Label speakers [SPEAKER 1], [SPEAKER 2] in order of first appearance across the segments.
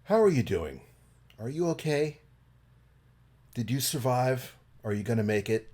[SPEAKER 1] How are you doing? Are you okay? Did you survive? Are you going to make it?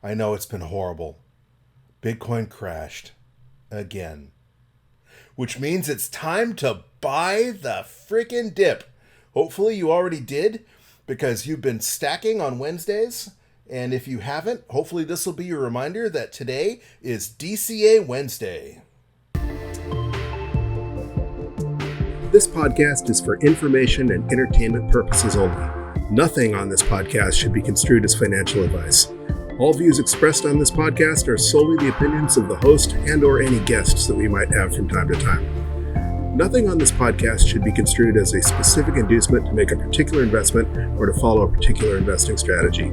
[SPEAKER 1] I know it's been horrible. Bitcoin crashed. Again. Which means it's time to buy the freaking dip. Hopefully you already did, because you've been stacking on Wednesdays. And if you haven't, hopefully this will be your reminder that today is DCA Wednesday. This podcast is for information and entertainment purposes only. Nothing on this podcast should be construed as financial advice. All views expressed on this podcast are solely the opinions of the host and or any guests that we might have from time to time. Nothing on this podcast should be construed as a specific inducement to make a particular investment or to follow a particular investing strategy.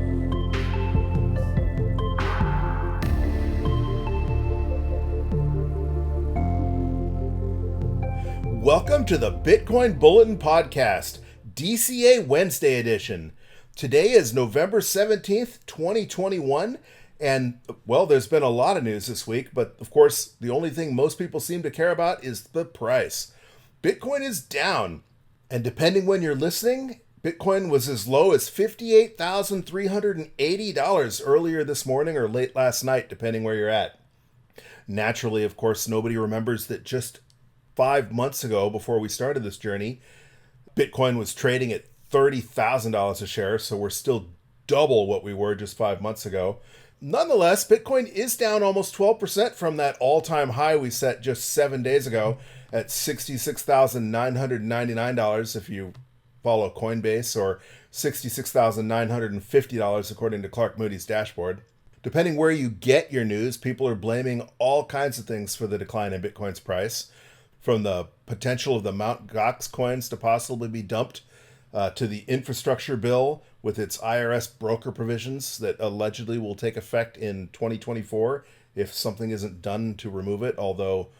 [SPEAKER 1] Welcome to the Bitcoin Bulletin Podcast, DCA Wednesday edition. Today is November 17th, 2021, and, well, there's been a lot of news this week, but, of course, the only thing most people seem to care about is the price. Bitcoin is down, and depending when you're listening, Bitcoin was as low as $58,380 earlier this morning or late last night, depending where you're at. Naturally, of course, nobody remembers that just 5 months ago, before we started this journey, Bitcoin was trading at $30,000 a share, so we're still double what we were just 5 months ago. Nonetheless, Bitcoin is down almost 12% from that all-time high we set just 7 days ago at $66,999 if you follow Coinbase, or $66,950 according to Clark Moody's dashboard. Depending where you get your news, people are blaming all kinds of things for the decline in Bitcoin's price, from the potential of the Mt. Gox coins to possibly be dumped, to the infrastructure bill with its IRS broker provisions that allegedly will take effect in 2024 if something isn't done to remove it, although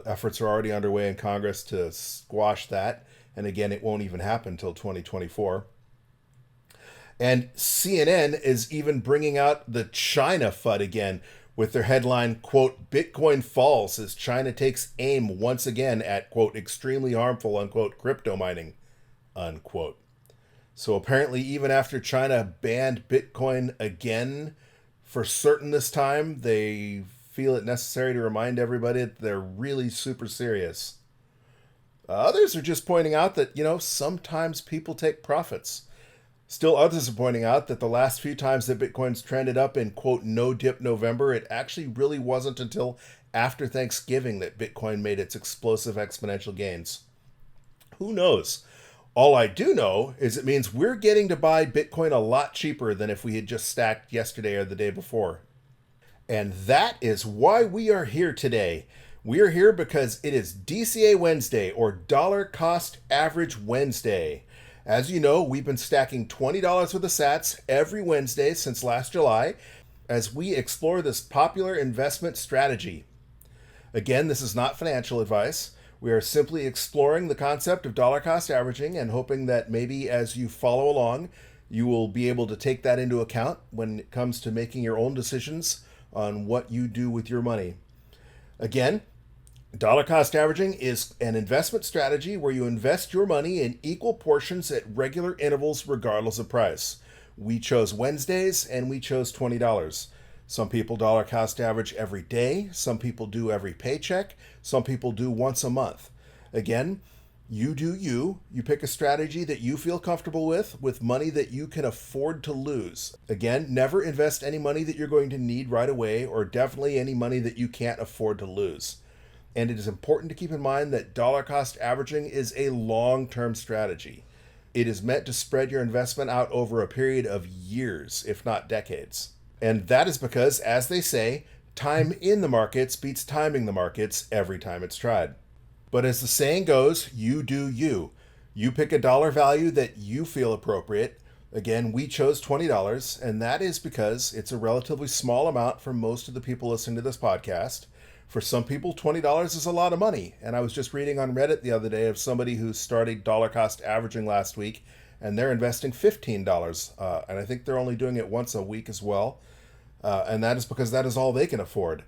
[SPEAKER 1] efforts are already underway in Congress to squash that. And again, it won't even happen until 2024. And CNN is even bringing out the China FUD again, with their headline, quote, Bitcoin falls as China takes aim once again at, quote, extremely harmful, unquote, crypto mining, unquote. So apparently even after China banned Bitcoin again for certain this time, they feel it necessary to remind everybody that they're really super serious. Others are just pointing out that, sometimes people take profits. Still, others are pointing out that the last few times that Bitcoin's trended up in, quote, no dip November, it actually really wasn't until after Thanksgiving that Bitcoin made its explosive exponential gains. Who knows? All I do know is it means we're getting to buy Bitcoin a lot cheaper than if we had just stacked yesterday or the day before. And that is why we are here today. We are here because it is DCA Wednesday, or Dollar Cost Average Wednesday. As you know, we've been stacking $20 worth of sats every Wednesday since last July as we explore this popular investment strategy. Again, this is not financial advice. We are simply exploring the concept of dollar cost averaging and hoping that maybe as you follow along, you will be able to take that into account when it comes to making your own decisions on what you do with your money. Again, dollar cost averaging is an investment strategy where you invest your money in equal portions at regular intervals regardless of price. We chose Wednesdays and we chose $20. Some people dollar cost average every day. Some people do every paycheck. Some people do once a month. Again, you do you. You pick a strategy that you feel comfortable with money that you can afford to lose. Again, never invest any money that you're going to need right away, or definitely any money that you can't afford to lose. And it is important to keep in mind that dollar cost averaging is a long-term strategy. It is meant to spread your investment out over a period of years, if not decades. And that is because, as they say, time in the markets beats timing the markets every time it's tried. But as the saying goes, you do you. You pick a dollar value that you feel appropriate. Again, we chose $20, and that is because it's a relatively small amount for most of the people listening to this podcast. For some people, $20 is a lot of money. And I was just reading on Reddit the other day of somebody who started dollar cost averaging last week, and they're investing $15. And I think they're only doing it once a week as well. And that is because that is all they can afford.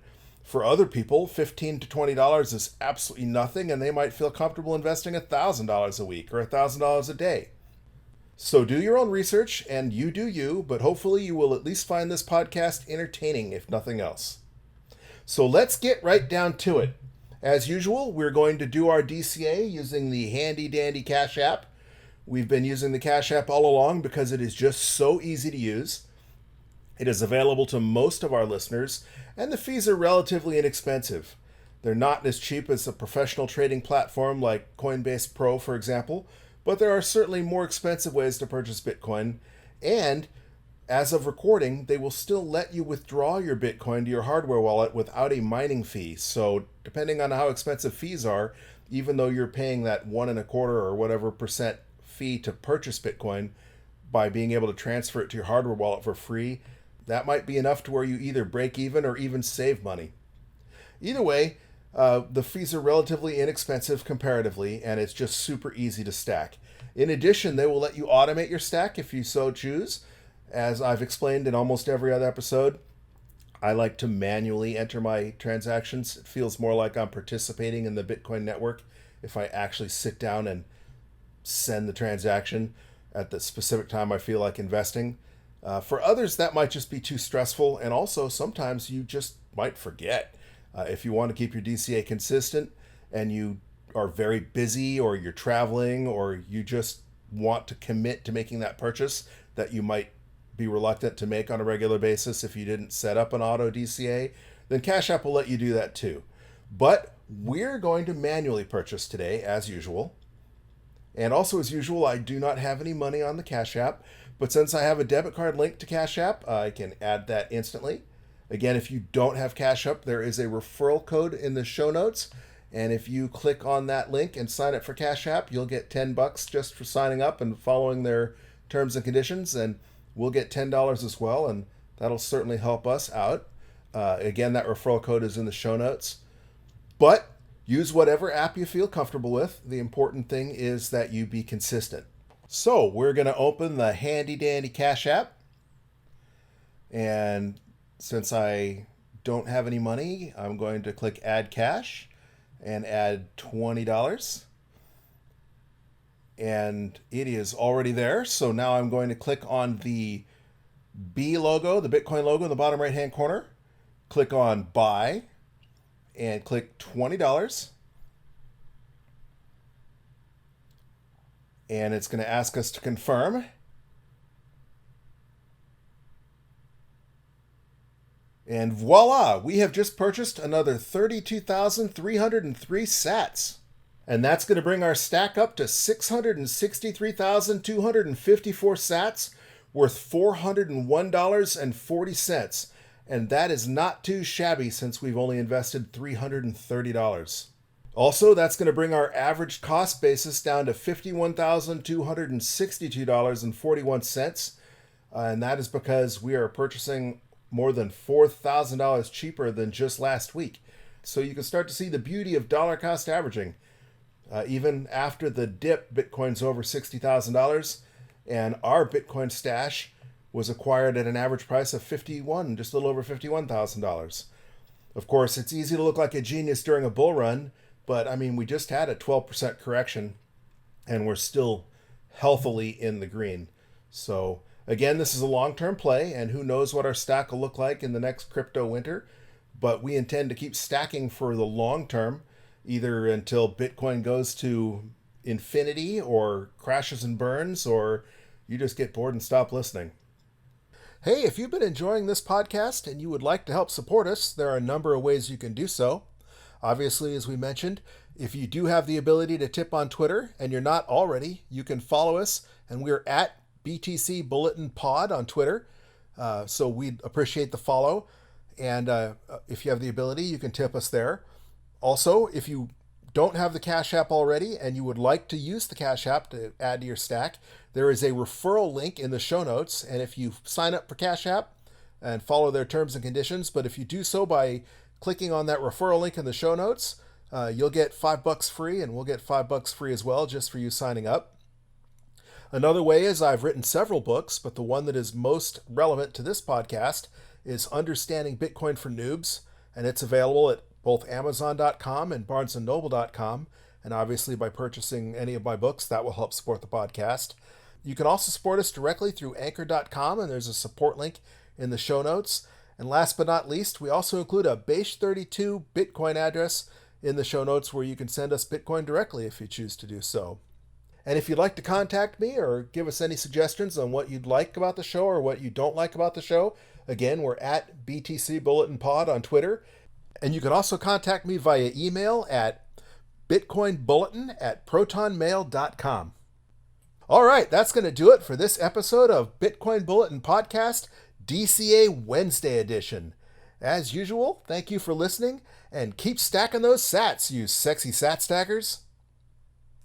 [SPEAKER 1] For other people, $15 to $20 is absolutely nothing, and they might feel comfortable investing $1,000 a week or $1,000 a day. So do your own research, and you do you, but hopefully you will at least find this podcast entertaining, if nothing else. So let's get right down to it. As usual, we're going to do our DCA using the handy-dandy Cash App. We've been using the Cash App all along because it is just so easy to use. It is available to most of our listeners, and the fees are relatively inexpensive. They're not as cheap as a professional trading platform like Coinbase Pro, for example, but there are certainly more expensive ways to purchase Bitcoin, and as of recording, they will still let you withdraw your Bitcoin to your hardware wallet without a mining fee. So depending on how expensive fees are, even though you're paying that 1.25% or whatever percent fee to purchase Bitcoin, by being able to transfer it to your hardware wallet for free, that might be enough to where you either break even or even save money. Either way, the fees are relatively inexpensive comparatively, and it's just super easy to stack. In addition, they will let you automate your stack if you so choose. As I've explained in almost every other episode, I like to manually enter my transactions. It feels more like I'm participating in the Bitcoin network if I actually sit down and send the transaction at the specific time I feel like investing. For others, that might just be too stressful, and also sometimes you just might forget. If you want to keep your DCA consistent and you are very busy, or you're traveling, or you just want to commit to making that purchase that you might be reluctant to make on a regular basis if you didn't set up an auto DCA, then Cash App will let you do that too. But we're going to manually purchase today, as usual. And also, as usual, I do not have any money on the Cash App, but since I have a debit card linked to Cash App, I can add that instantly. Again, if you don't have Cash App, there is a referral code in the show notes, and if you click on that link and sign up for Cash App, you'll get $10 just for signing up and following their terms and conditions, and we'll get $10 as well, and that'll certainly help us out. Again, that referral code is in the show notes. But use whatever app you feel comfortable with. The important thing is that you be consistent. So we're going to open the handy-dandy Cash App. And since I don't have any money, I'm going to click Add Cash and add $20. And it is already there. So now I'm going to click on the B logo, the Bitcoin logo in the bottom right-hand corner. Click on Buy and click $20. And it's going to ask us to confirm. And voila, we have just purchased another 32,303 sats. And that's going to bring our stack up to 663,254 sats, worth $401.40. And that is not too shabby since we've only invested $330. Also, that's going to bring our average cost basis down to $51,262.41. And that is because we are purchasing more than $4,000 cheaper than just last week. So you can start to see the beauty of dollar cost averaging. Even after the dip, Bitcoin's over $60,000, and our Bitcoin stash was acquired at an average price of just a little over $51,000. Of course, it's easy to look like a genius during a bull run, but I mean, we just had a 12% correction, and we're still healthily in the green. So again, this is a long-term play, and who knows what our stack will look like in the next crypto winter, but we intend to keep stacking for the long term, either until Bitcoin goes to infinity or crashes and burns, or you just get bored and stop listening. Hey, if you've been enjoying this podcast and you would like to help support us, there are a number of ways you can do so. Obviously, as we mentioned, if you do have the ability to tip on Twitter and you're not already, you can follow us, and we're at BTC Bulletin Pod on Twitter. So we'd appreciate the follow. And if you have the ability, you can tip us there. Also, if you don't have the Cash App already and you would like to use the Cash App to add to your stack, there is a referral link in the show notes. And if you sign up for Cash App and follow their terms and conditions, but if you do so by clicking on that referral link in the show notes, you'll get $5 free, and we'll get $5 free as well just for you signing up. Another way is I've written several books, but the one that is most relevant to this podcast is Understanding Bitcoin for Noobs. and it's available at both Amazon.com and BarnesandNoble.com. And obviously, by purchasing any of my books, that will help support the podcast. You can also support us directly through Anchor.com, and there's a support link in the show notes. And last but not least, we also include a Base32 Bitcoin address in the show notes where you can send us Bitcoin directly if you choose to do so. And if you'd like to contact me or give us any suggestions on what you'd like about the show or what you don't like about the show, again, we're at BTC Bulletin Pod on Twitter. And you can also contact me via email at bitcoinbulletin@protonmail.com. All right, that's going to do it for this episode of Bitcoin Bulletin Podcast, DCA Wednesday edition. As usual, thank you for listening, and keep stacking those sats, you sexy sat stackers.